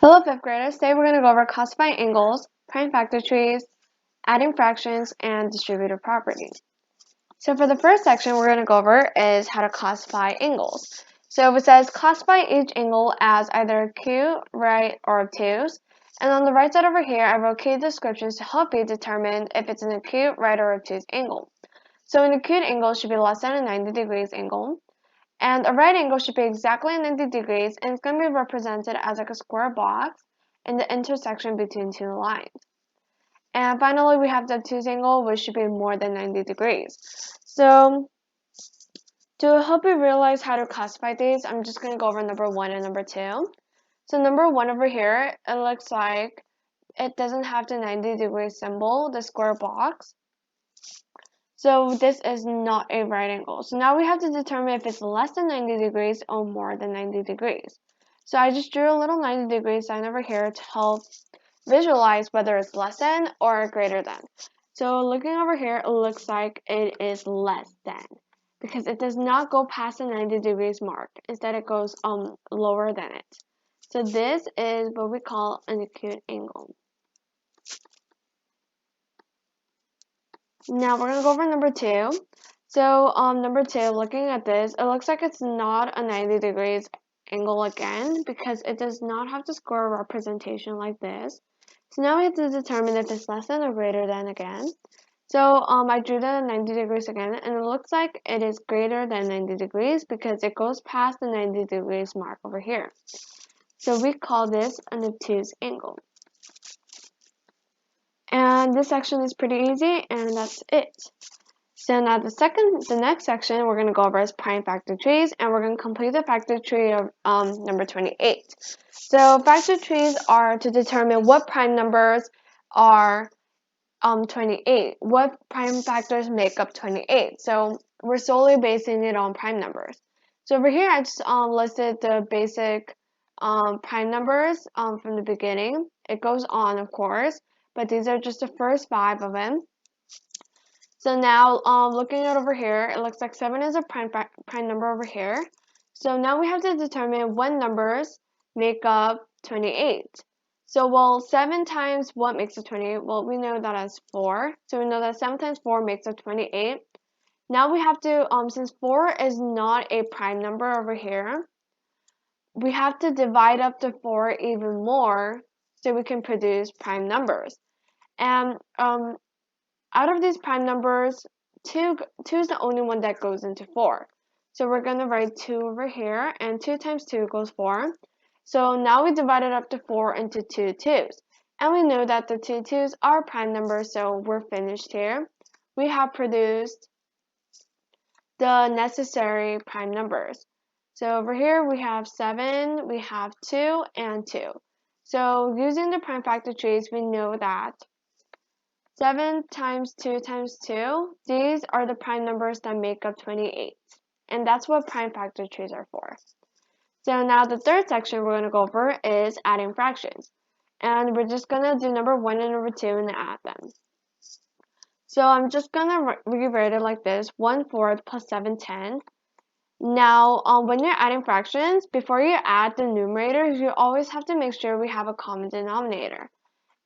Hello, 5th graders. Today we're going to go over classifying angles, prime factor trees, adding fractions, and distributive property. So for the first section we're going to go over is how to classify angles. So it says classify each angle as either acute, right, or obtuse. And on the right side over here, I wrote key descriptions to help you determine if it's an acute, right, or obtuse angle. So an acute angle should be less than a 90 degrees angle. And a right angle should be exactly 90 degrees, and it's going to be represented as like a square box in the intersection between two lines. And finally, we have the obtuse angle, which should be more than 90 degrees. So to help you realize how to classify these, I'm just going to go over number 1 and number 2. So number 1 over here, it looks like it doesn't have the 90 degree symbol, the square box. So this is not a right angle. So now we have to determine if it's less than 90 degrees or more than 90 degrees. So I just drew a little 90 degree sign over here to help visualize whether it's less than or greater than. So looking over here, it looks like it is less than because it does not go past the 90 degrees mark. Instead, it goes lower than it. So this is what we call an acute angle. Now we're gonna go over number 2. So number 2, looking at this, it looks like it's not a 90 degrees angle again because it does not have the square representation like this. So now we have to determine if it's less than or greater than again. So I drew the 90 degrees again, and it looks like it is greater than 90 degrees because it goes past the 90 degrees mark over here. So we call this an obtuse angle. And this section is pretty easy, and that's it. So now the next section we're going to go over is prime factor trees, and we're going to complete the factor tree of number 28. So factor trees are to determine what prime numbers are 28. What prime factors make up 28? So we're solely basing it on prime numbers. So over here I just listed the basic prime numbers from the beginning. It goes on, of course, but these are just the first 5 of them. So now, looking at over here, it looks like 7 is a prime number over here. So now we have to determine what numbers make up 28. So, well, 7 times what makes up 28? Well, we know that as 4. So we know that 7 times 4 makes up 28. Now we have to, since 4 is not a prime number over here, we have to divide up the 4 even more so we can produce prime numbers. And out of these prime numbers, 2 is the only one that goes into 4. So we're going to write 2 over here, and 2 times 2 equals 4. So now we divided up the 4 into 2 2's. And we know that the 2 2's are prime numbers, so we're finished here. We have produced the necessary prime numbers. So over here we have 7, we have 2, and 2. So using the prime factor trees, we know that 7 times 2 times 2, these are the prime numbers that make up 28. And that's what prime factor trees are for. So now the third section we're going to go over is adding fractions. And we're just going to do number 1 and number 2 and add them. So I'm just going to rewrite it like this, 1/4 plus 7/10. Now, when you're adding fractions, before you add the numerators, you always have to make sure we have a common denominator.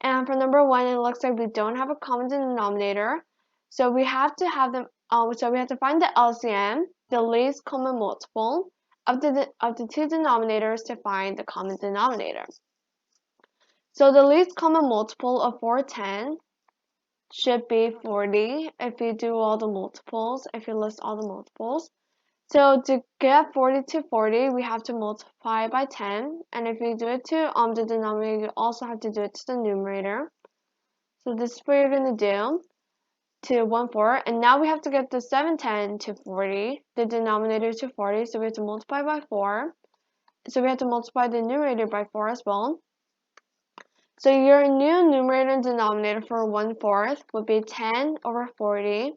And for number 1, it looks like we don't have a common denominator. So we have to have them. So we have to find the LCM, the least common multiple, of the 2 denominators to find the common denominator. So the least common multiple of 410 should be 40 if you do all the multiples, if you list all the multiples. So to get 40 to 40, we have to multiply by 10. And if you do it to the denominator, you also have to do it to the numerator. So this is what you're going to do to 1/4. And now we have to get the 710 to 40, the denominator to 40. So we have to multiply by 4. So we have to multiply the numerator by 4 as well. So your new numerator and denominator for 1/4 would be 10 over 40.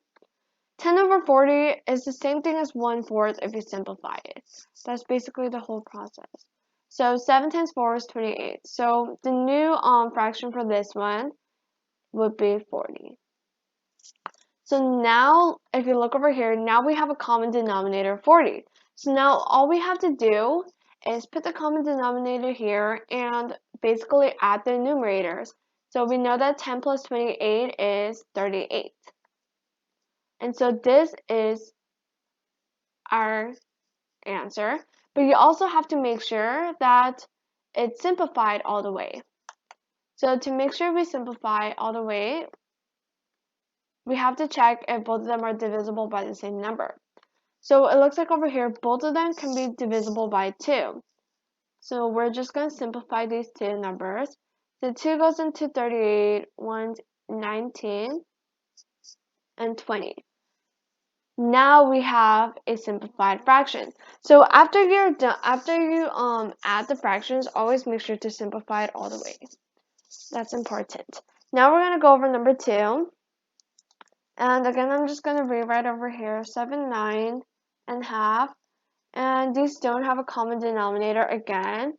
10 over 40 is the same thing as 1/4 if you simplify it. That's basically the whole process. So 7 times 4 is 28. So the new fraction for this one would be 40. So now, if you look over here, now we have a common denominator of 40. So now all we have to do is put the common denominator here and basically add the numerators. So we know that 10 plus 28 is 38. And so this is our answer. But you also have to make sure that it's simplified all the way. So to make sure we simplify all the way, we have to check if both of them are divisible by the same number. So it looks like over here, both of them can be divisible by 2. So we're just going to simplify these two numbers. So 2 goes into 38, 1's 19, and 20. Now we have a simplified fraction. So after you add the fractions, always make sure to simplify it all the way. That's important. Now we're going to go over number 2. And again, I'm just going to rewrite over here 7, 9 and half. And these don't have a common denominator again.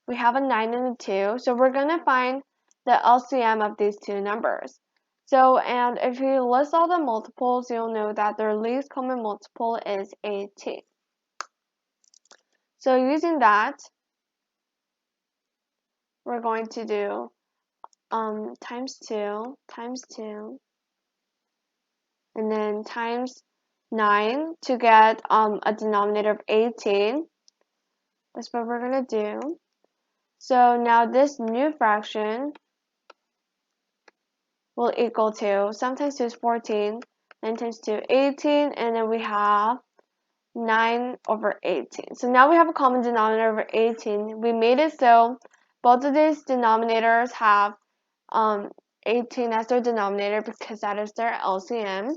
We have a 9 and a 2. So we're going to find the LCM of these two numbers. So, and if you list all the multiples, you'll know that their least common multiple is 18. So using that, we're going to do times 2, and then times 9 to get a denominator of 18. That's what we're going to do. So now this new fraction will equal to 7 times 2 is 14, 9 times 2 18, and then we have 9 over 18. So now we have a common denominator over 18. We made it so both of these denominators have 18 as their denominator because that is their LCM.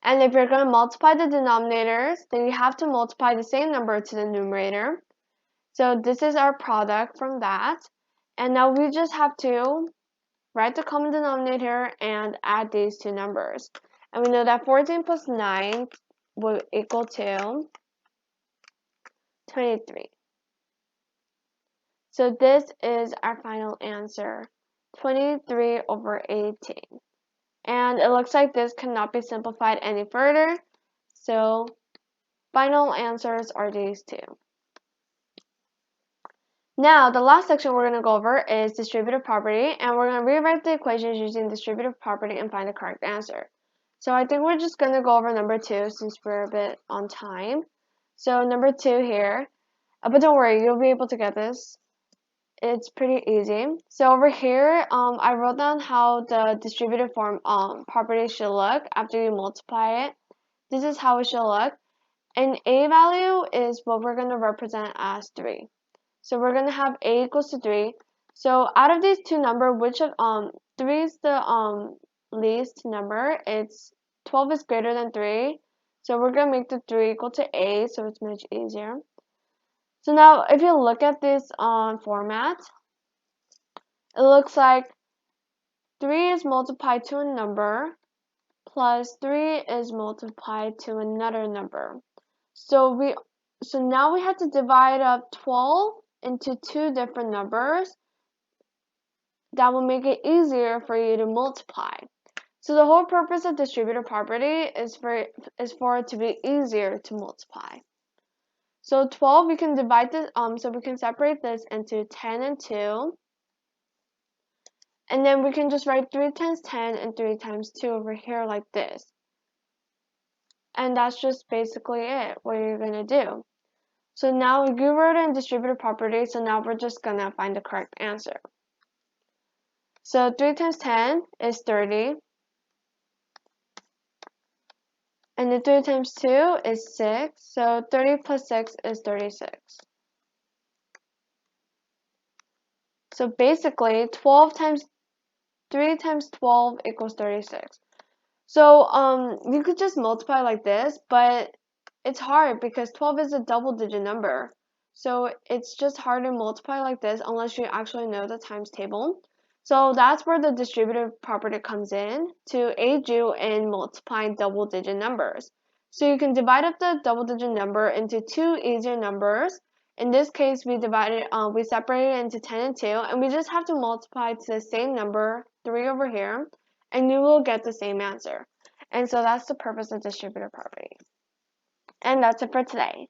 And if you're going to multiply the denominators, then you have to multiply the same number to the numerator. So this is our product from that. And now we just have to write the common denominator and add these two numbers. And we know that 14 plus 9 will equal to 23. So this is our final answer, 23 over 18. And it looks like this cannot be simplified any further. So final answers are these two. Now, the last section we're going to go over is distributive property, and we're going to rewrite the equations using distributive property and find the correct answer. So I think we're just going to go over number 2 since we're a bit on time. So number 2 here, but don't worry, you'll be able to get this. It's pretty easy. So over here, I wrote down how the distributive form property should look after you multiply it. This is how it should look. And a value is what we're going to represent as 3. So we're going to have a equals to 3. So out of these two numbers, which of 3 is the least number? It's 12 is greater than 3. So we're going to make the 3 equal to a, so it's much easier. So now if you look at this format, it looks like 3 is multiplied to a number plus 3 is multiplied to another number. So now we have to divide up 12 into two different numbers. That will make it easier for you to multiply. So the whole purpose of distributive property is for it to be easier to multiply. So 12, we can divide this, so we can separate this into 10 and 2. And then we can just write 3 times 10 and 3 times 2 over here like this. And that's just basically it, what you're going to do. So now you wrote in distributive property, so now we're just going to find the correct answer. So 3 times 10 is 30. And then 3 times 2 is 6. So 30 plus 6 is 36. So basically, 3 times 12 equals 36. So you could just multiply like this, but it's hard because 12 is a double-digit number. So it's just hard to multiply like this unless you actually know the times table. So that's where the distributive property comes in to aid you in multiplying double-digit numbers. So you can divide up the double-digit number into two easier numbers. In this case, we separated it into 10 and 2, and we just have to multiply to the same number, 3 over here, and you will get the same answer. And so that's the purpose of distributive property. And that's it for today.